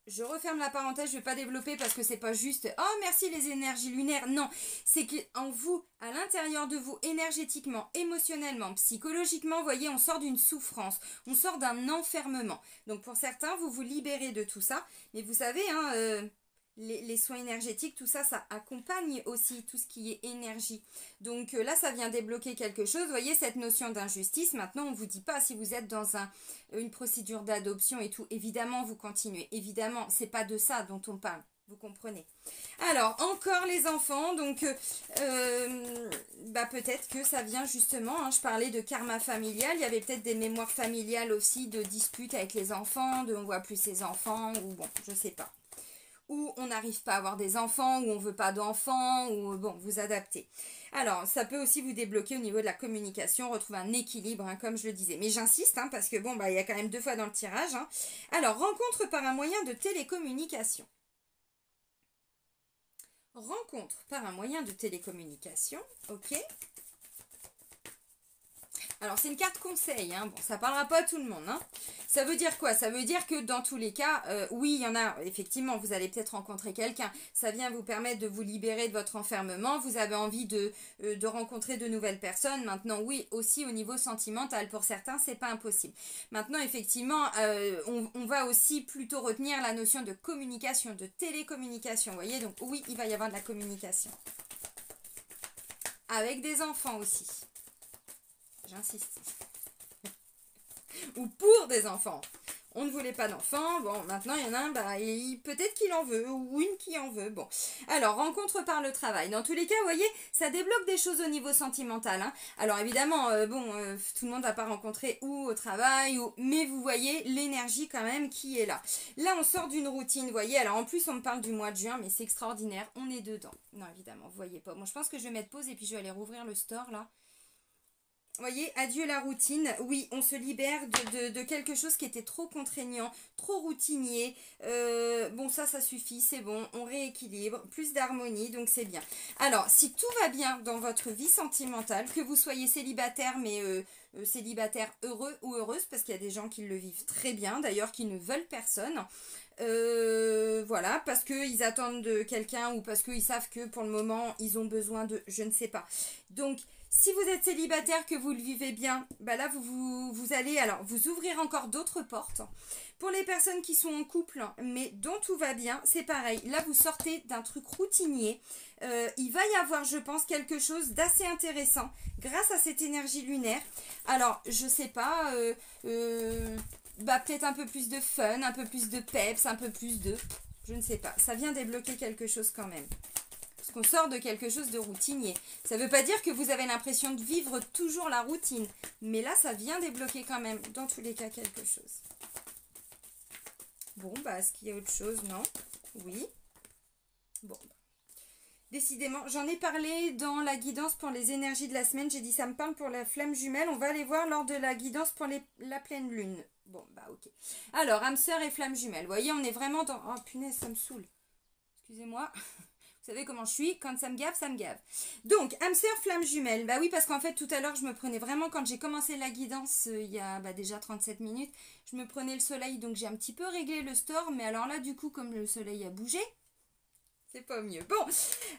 Je referme la parenthèse, je ne vais pas développer parce que c'est pas juste « Oh, merci les énergies lunaires ». Non, c'est qu'en vous, à l'intérieur de vous, énergétiquement, émotionnellement, psychologiquement, vous voyez, on sort d'une souffrance, on sort d'un enfermement. Donc pour certains, vous vous libérez de tout ça. Mais vous savez, hein, les soins énergétiques, tout ça, ça accompagne aussi tout ce qui est énergie. Donc là, ça vient débloquer quelque chose. Vous voyez, cette notion d'injustice, maintenant, on ne vous dit pas si vous êtes dans une procédure d'adoption et tout. Évidemment, vous continuez. Évidemment, c'est pas de ça dont on parle. Vous comprenez. Alors, encore les enfants, donc bah, peut-être que ça vient justement, hein, je parlais de karma familial, il y avait peut-être des mémoires familiales aussi, de disputes avec les enfants, de on voit plus ses enfants, ou bon, je sais pas. Ou on n'arrive pas à avoir des enfants, ou on veut pas d'enfants, ou bon, vous adaptez. Alors, ça peut aussi vous débloquer au niveau de la communication, retrouver un équilibre, hein, comme je le disais. Mais j'insiste, hein, parce que bon, bah, il y a quand même 2 fois dans le tirage. Hein. Alors, rencontre par un moyen de télécommunication. Rencontre par un moyen de télécommunication, ok. Alors, c'est une carte conseil, hein. Bon, ça parlera pas à tout le monde, hein. Ça veut dire quoi? Ça veut dire que dans tous les cas, oui, il y en a, effectivement, vous allez peut-être rencontrer quelqu'un. Ça vient vous permettre de vous libérer de votre enfermement. Vous avez envie de rencontrer de nouvelles personnes. Maintenant, oui, aussi au niveau sentimental, pour certains, c'est pas impossible. Maintenant, effectivement, on va aussi plutôt retenir la notion de communication, de télécommunication, vous voyez? Donc, oui, il va y avoir de la communication. Avec des enfants aussi. J'insiste. Ou pour des enfants. On ne voulait pas d'enfants. Bon, maintenant, il y en a un, bah, peut-être qu'il en veut, ou une qui en veut. Bon. Alors, rencontre par le travail. Dans tous les cas, vous voyez, ça débloque des choses au niveau sentimental. Hein. Alors, évidemment, tout le monde n'a pas rencontré ou au travail, mais vous voyez l'énergie quand même qui est là. Là, on sort d'une routine, vous voyez. Alors, en plus, on me parle du mois de juin, mais c'est extraordinaire. On est dedans. Non, évidemment, vous voyez pas. Bon, je pense que je vais mettre pause et puis je vais aller rouvrir le store, là. Vous voyez, adieu la routine. Oui, on se libère de quelque chose qui était trop contraignant, trop routinier. Bon, ça suffit, c'est bon. On rééquilibre, plus d'harmonie, donc c'est bien. Alors, si tout va bien dans votre vie sentimentale, que vous soyez célibataire, mais célibataire heureux ou heureuse, parce qu'il y a des gens qui le vivent très bien, d'ailleurs, qui ne veulent personne. Voilà, parce qu'ils attendent de quelqu'un ou parce qu'ils savent que pour le moment, ils ont besoin de... Je ne sais pas. Donc... Si vous êtes célibataire, que vous le vivez bien, bah là, vous allez alors vous ouvrir encore d'autres portes. Pour les personnes qui sont en couple, mais dont tout va bien, c'est pareil. Là, vous sortez d'un truc routinier. Il va y avoir, je pense, quelque chose d'assez intéressant grâce à cette énergie lunaire. Alors, je sais pas, bah, peut-être un peu plus de fun, un peu plus de peps, un peu plus de... Je ne sais pas. Ça vient débloquer quelque chose quand même. Qu'on sort de quelque chose de routinier. Ça ne veut pas dire que vous avez l'impression de vivre toujours la routine. Mais là, ça vient débloquer quand même, dans tous les cas, quelque chose. Bon, bah, est-ce qu'il y a autre chose? Non? Oui. Bon. Décidément, j'en ai parlé dans la guidance pour les énergies de la semaine. J'ai dit ça me parle pour la flamme jumelle. On va aller voir lors de la guidance pour la pleine lune. Bon, bah, ok. Alors, âme sœur et flamme jumelle. Vous voyez, on est vraiment dans... Oh, punaise, ça me saoule. Excusez-moi. Vous savez comment je suis, quand ça me gave, ça me gave. Donc, âme sœur, flamme jumelle. Bah oui, parce qu'en fait, tout à l'heure, je me prenais vraiment, quand j'ai commencé la guidance, il y a déjà 37 minutes, je me prenais le soleil, donc j'ai un petit peu réglé le store, mais alors là, du coup, comme le soleil a bougé, c'est pas mieux. Bon,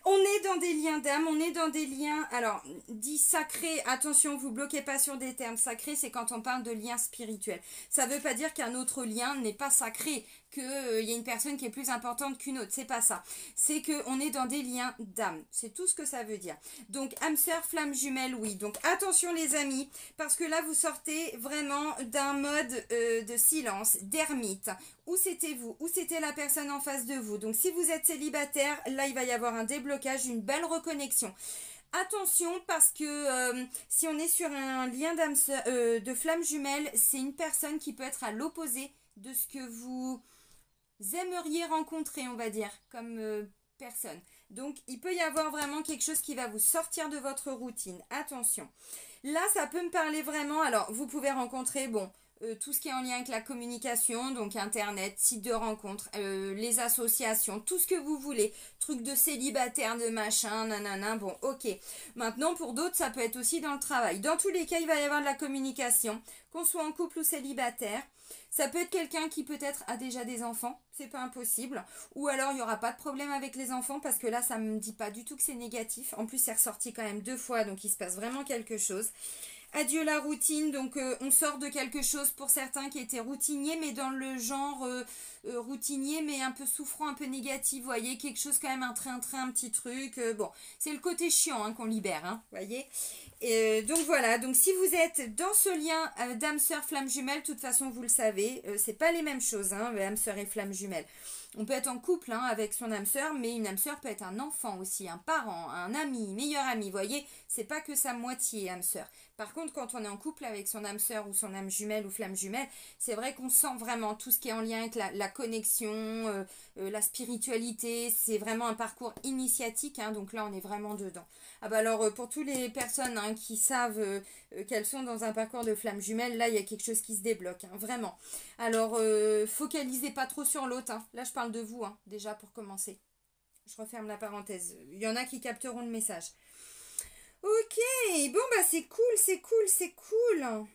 on est dans des liens d'âme, on est dans des liens, alors, dit sacré, attention, vous bloquez pas sur des termes. Sacré, c'est quand on parle de liens spirituels. Ça veut pas dire qu'un autre lien n'est pas sacré, qu'il y a une personne qui est plus importante qu'une autre. C'est pas ça. C'est qu'on est dans des liens d'âme. C'est tout ce que ça veut dire. Donc, âme sœur, flamme jumelle, oui. Donc, attention les amis, parce que là, vous sortez vraiment d'un mode de silence, d'ermite. Où c'était vous? Où c'était la personne en face de vous? Donc, si vous êtes célibataire, là, il va y avoir un déblocage, une belle reconnexion. Attention parce que si on est sur un lien d'âme de flamme jumelle, c'est une personne qui peut être à l'opposé de ce que vous aimeriez rencontrer, on va dire, comme personne. Donc, il peut y avoir vraiment quelque chose qui va vous sortir de votre routine. Attention. Là, ça peut me parler vraiment... Alors, vous pouvez rencontrer, bon... tout ce qui est en lien avec la communication, donc internet, site de rencontre, les associations, tout ce que vous voulez, trucs de célibataire, de machin, nanana, bon, ok. Maintenant, pour d'autres, ça peut être aussi dans le travail. Dans tous les cas, il va y avoir de la communication, qu'on soit en couple ou célibataire. Ça peut être quelqu'un qui peut-être a déjà des enfants, c'est pas impossible. Ou alors, il n'y aura pas de problème avec les enfants, parce que là, ça me dit pas du tout que c'est négatif. En plus, c'est ressorti quand même 2 fois, donc il se passe vraiment quelque chose. Adieu la routine, donc on sort de quelque chose pour certains qui était routinier, mais dans le genre routinier, mais un peu souffrant, un peu négatif, vous voyez, quelque chose quand même, un train-train, un petit truc, bon, c'est le côté chiant hein, qu'on libère, hein, vous voyez. Donc voilà, donc si vous êtes dans ce lien d'âme sœur, flamme jumelle, de toute façon vous le savez, c'est pas les mêmes choses, hein, âme sœur et flamme jumelle. On peut être en couple hein, avec son âme sœur, mais une âme sœur peut être un enfant aussi, un parent, un ami, meilleur ami. Vous voyez, c'est pas que sa moitié âme sœur. Par contre, quand on est en couple avec son âme sœur ou son âme jumelle ou flamme jumelle, c'est vrai qu'on sent vraiment tout ce qui est en lien avec la connexion, la spiritualité. C'est vraiment un parcours initiatique, hein, donc là on est vraiment dedans. Ah bah alors pour toutes les personnes hein, qui savent qu'elles sont dans un parcours de flamme jumelle, là il y a quelque chose qui se débloque, hein, vraiment. Alors focalisez pas trop sur l'autre, hein. Là je parle de vous, hein, déjà pour commencer. Je referme la parenthèse. Il y en a qui capteront le message. Ok, bon bah c'est cool, c'est cool, c'est cool.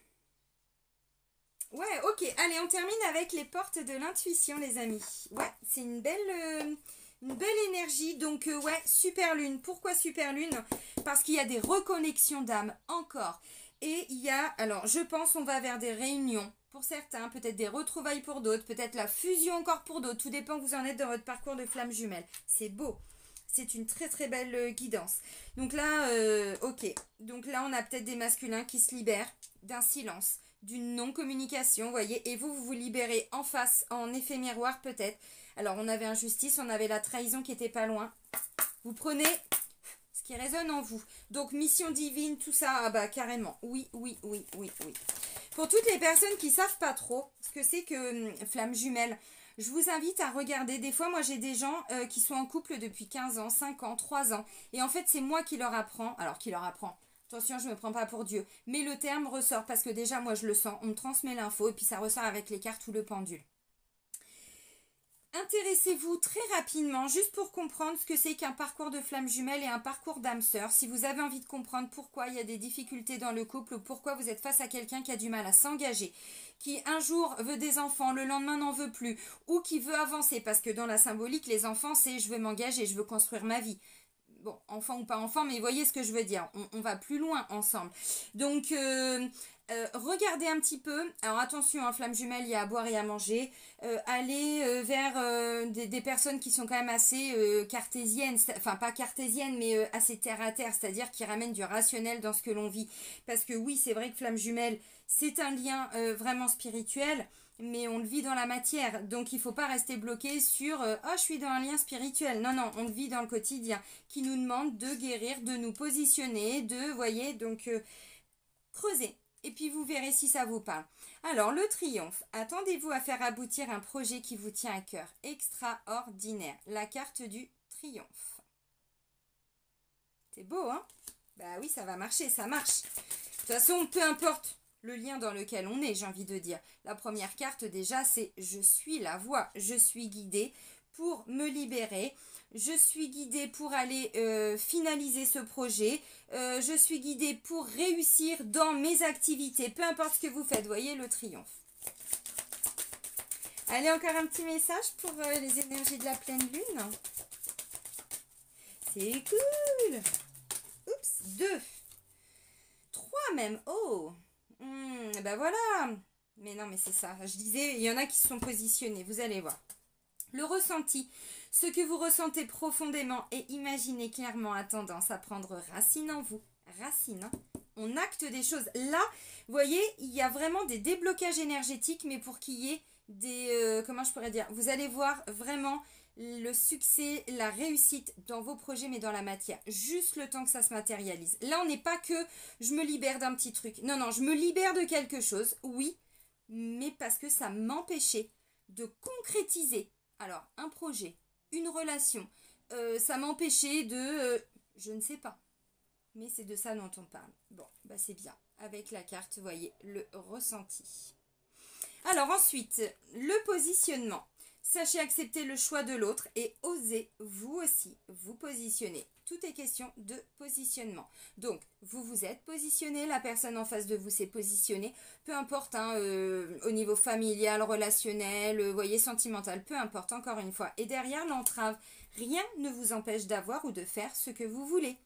Ouais, ok, allez, on termine avec les portes de l'intuition, les amis. Ouais, c'est une belle énergie. Donc, ouais, super lune. Pourquoi super lune? Parce qu'il y a des reconnexions d'âme encore. Et il y a, alors, je pense, on va vers des réunions pour certains, peut-être des retrouvailles pour d'autres, peut-être la fusion encore pour d'autres. Tout dépend où vous en êtes dans votre parcours de flamme jumelle. C'est beau. C'est une très très belle guidance. Donc là, ok. Donc là, on a peut-être des masculins qui se libèrent d'un silence, d'une non-communication, vous voyez. Et vous libérez en face, en effet miroir peut-être. Alors, on avait injustice, on avait la trahison qui était pas loin. Vous prenez ce qui résonne en vous. Donc, mission divine, tout ça, ah bah carrément. Oui, oui, oui, oui, oui. Pour toutes les personnes qui savent pas trop ce que c'est que flamme jumelle, je vous invite à regarder. Des fois, moi, j'ai des gens qui sont en couple depuis 15 ans, 5 ans, 3 ans. Et en fait, c'est moi qui leur apprends. Alors, qui leur apprend. Attention, je ne me prends pas pour Dieu. Mais le terme ressort parce que déjà, moi, je le sens. On me transmet l'info et puis ça ressort avec les cartes ou le pendule. Intéressez-vous très rapidement, juste pour comprendre ce que c'est qu'un parcours de flamme jumelle et un parcours d'âme sœur. Si vous avez envie de comprendre pourquoi il y a des difficultés dans le couple ou pourquoi vous êtes face à quelqu'un qui a du mal à s'engager, qui un jour veut des enfants, le lendemain n'en veut plus, ou qui veut avancer, parce que dans la symbolique, les enfants, c'est je veux m'engager, je veux construire ma vie. Bon, enfant ou pas enfant, mais vous voyez ce que je veux dire. On va plus loin ensemble. Donc, regardez un petit peu. Alors, attention, en flamme jumelle, il y a à boire et à manger. Allez vers des personnes qui sont quand même assez cartésiennes. Enfin, pas cartésiennes, mais assez terre à terre. C'est-à-dire qui ramènent du rationnel dans ce que l'on vit. Parce que oui, c'est vrai que flamme jumelle, c'est un lien vraiment spirituel. Mais on le vit dans la matière, donc il ne faut pas rester bloqué sur oh, je suis dans un lien spirituel. Non, non, on le vit dans le quotidien, qui nous demande de guérir, de nous positionner, de, voyez, donc creusez. Et puis vous verrez si ça vous parle. Alors, le triomphe. Attendez-vous à faire aboutir un projet qui vous tient à cœur. Extraordinaire. La carte du triomphe. C'est beau, hein? Bah oui, ça va marcher, ça marche. De toute façon, peu importe le lien dans lequel on est, j'ai envie de dire. La première carte déjà, c'est je suis la voie, je suis guidée pour me libérer, je suis guidée pour aller finaliser ce projet, je suis guidée pour réussir dans mes activités, peu importe ce que vous faites, voyez le triomphe. Allez, encore un petit message pour les énergies de la pleine lune. C'est cool. Oups, 2. 3 même, oh. Ben voilà. Mais non, mais c'est ça. Je disais, il y en a qui se sont positionnés. Vous allez voir. Le ressenti. Ce que vous ressentez profondément et imaginez clairement a tendance à prendre racine en vous. Racine. Hein. On acte des choses. Là, vous voyez, il y a vraiment des déblocages énergétiques, mais pour qu'il y ait des... comment je pourrais dire? Vous allez voir vraiment le succès, la réussite dans vos projets, mais dans la matière. Juste le temps que ça se matérialise. Là, on n'est pas que je me libère d'un petit truc. Non, non, je me libère de quelque chose, oui, mais parce que ça m'empêchait de concrétiser. Alors, un projet, une relation, ça m'empêchait de... je ne sais pas. Mais c'est de ça dont on parle. Bon, bah c'est bien. Avec la carte, vous voyez, le ressenti. Alors ensuite, le positionnement. Sachez accepter le choix de l'autre et osez vous aussi vous positionner. Tout est question de positionnement. Donc, vous vous êtes positionné, la personne en face de vous s'est positionnée, peu importe, hein, au niveau familial, relationnel, voyez, sentimental, peu importe, encore une fois. Et derrière l'entrave, rien ne vous empêche d'avoir ou de faire ce que vous voulez.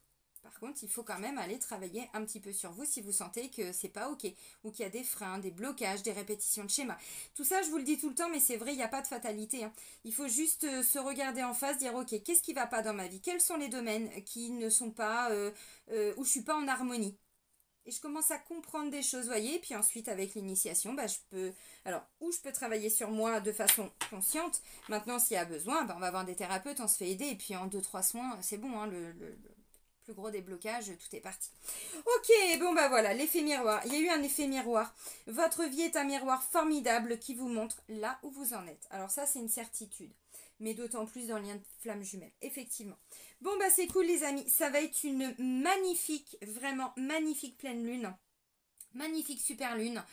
Par contre, il faut quand même aller travailler un petit peu sur vous si vous sentez que c'est pas ok, ou qu'il y a des freins, des blocages, des répétitions de schémas. Tout ça, je vous le dis tout le temps, mais c'est vrai, il n'y a pas de fatalité. Hein. Il faut juste se regarder en face, dire ok, qu'est-ce qui va pas dans ma vie? Quels sont les domaines qui ne sont pas, où je suis pas en harmonie? et je commence à comprendre des choses, voyez. Puis ensuite, avec l'initiation, bah, je peux travailler sur moi de façon consciente. Maintenant, s'il y a besoin, bah, on va voir des thérapeutes, on se fait aider. Et puis en 2-3 soins, c'est bon, hein, le plus gros déblocage, tout est parti. Ok, bon bah voilà, l'effet miroir. Il y a eu un effet miroir. Votre vie est un miroir formidable qui vous montre là où vous en êtes. Alors ça, c'est une certitude. Mais d'autant plus dans le lien de flamme jumelle, effectivement. Bon bah c'est cool les amis, ça va être une magnifique, vraiment magnifique pleine lune. Magnifique super lune.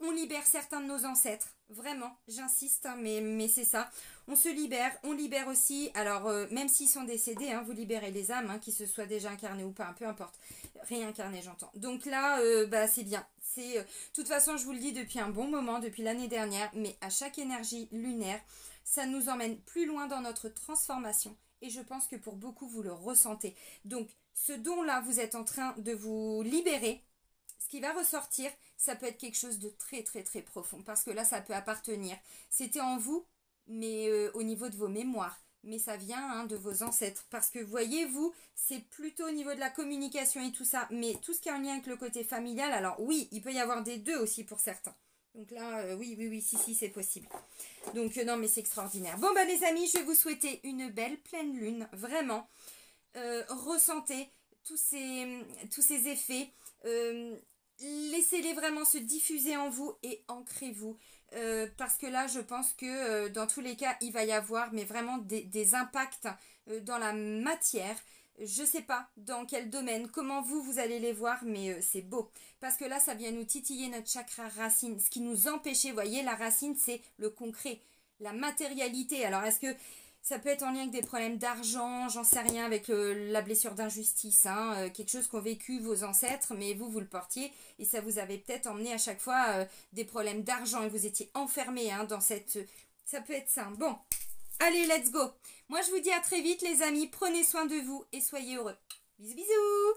On libère certains de nos ancêtres. Vraiment, j'insiste, hein, mais c'est ça. On se libère. On libère aussi, alors même s'ils sont décédés, hein, vous libérez les âmes, hein, qu'ils se soient déjà incarnés ou pas, peu importe. Réincarnés, j'entends. Donc là, bah, c'est bien. De toute façon, je vous le dis depuis un bon moment, depuis l'année dernière, mais à chaque énergie lunaire, ça nous emmène plus loin dans notre transformation. Et je pense que pour beaucoup, vous le ressentez. Donc, ce don-là, vous êtes en train de vous libérer. Ce qui va ressortir, ça peut être quelque chose de très très très profond parce que là ça peut appartenir. C'était en vous, mais au niveau de vos mémoires. Mais ça vient hein, de vos ancêtres. Parce que voyez-vous, c'est plutôt au niveau de la communication et tout ça. Mais tout ce qui est en lien avec le côté familial, alors oui, il peut y avoir des deux aussi pour certains. Donc là, oui, si, c'est possible. Donc non, mais c'est extraordinaire. Bon, bah les amis, je vais vous souhaiter une belle pleine lune, vraiment. Ressentez tous ces effets. Laissez-les vraiment se diffuser en vous et ancrez-vous. Parce que là, je pense que dans tous les cas, il va y avoir mais vraiment des impacts dans la matière. Je sais pas dans quel domaine, comment vous allez les voir, mais c'est beau. Parce que là, ça vient nous titiller notre chakra racine. Ce qui nous empêchait, vous voyez, la racine, c'est le concret, la matérialité. Alors, est-ce que ça peut être en lien avec des problèmes d'argent, j'en sais rien, avec la blessure d'injustice, hein, quelque chose qu'ont vécu vos ancêtres, mais vous le portiez, et ça vous avait peut-être emmené à chaque fois des problèmes d'argent, et vous étiez enfermé hein, dans cette... Ça peut être ça. Bon, allez, let's go. Moi, je vous dis à très vite, les amis, prenez soin de vous, et soyez heureux. Bisous, bisous.